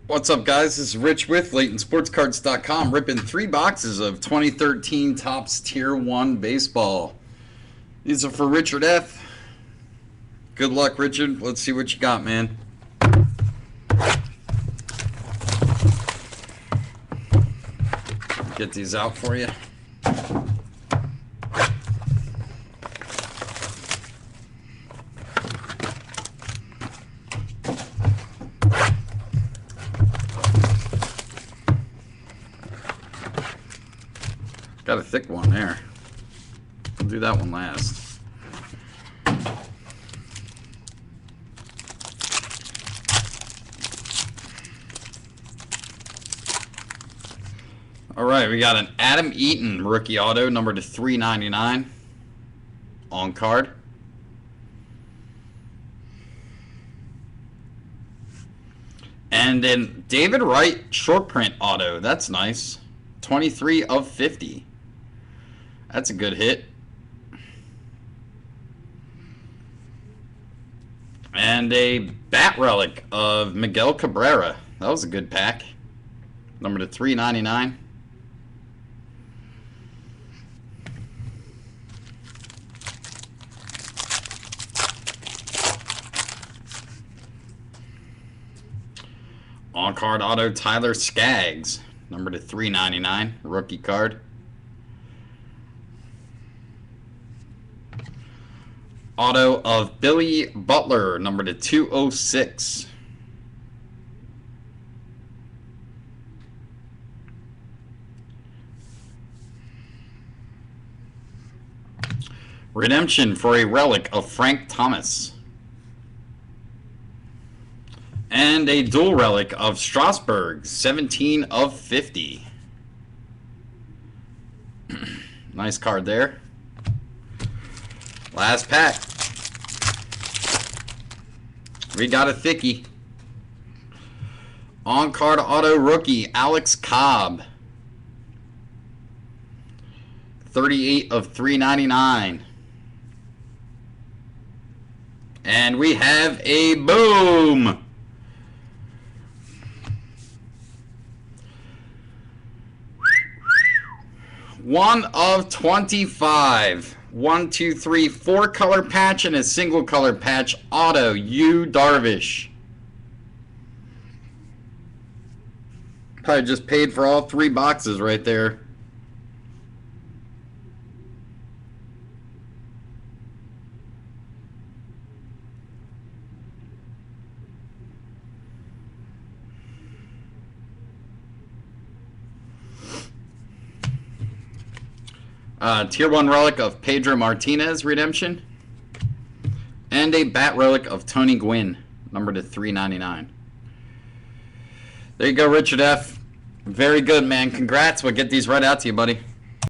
What's up, guys? This is Rich with LaytonSportsCards.com, ripping 3 boxes of 2013 Topps Tier 1 baseball. These are for Richard F. Good luck, Richard. Let's see what you got, man. Get these out for you. Got a thick one there. We'll do that one last. All right, we got an Adam Eaton rookie auto, number to 399 on card. And then David Wright short print auto. That's nice. 23 of 50. That's a good hit. And a bat relic of Miguel Cabrera. That was a good pack. Number to 399. On card auto Tyler Skaggs. Number to 399. Rookie card. Auto of Billy Butler, number to 206. Redemption for a relic of Frank Thomas. And a dual relic of Strasburg, 17 of 50. Nice card there. Last pack. We got a thickie. On card auto rookie Alex Cobb. 38 of 399. And we have a boom. One of 25. 1, 2, 3, 4 color patch and a single color patch auto. Yu Darvish. Probably just paid for all 3 boxes right there. Tier 1 relic of Pedro Martinez redemption. And a bat relic of Tony Gwynn, number to 399. There you go, Richard F. Very good, man. Congrats. We'll get these right out to you, buddy.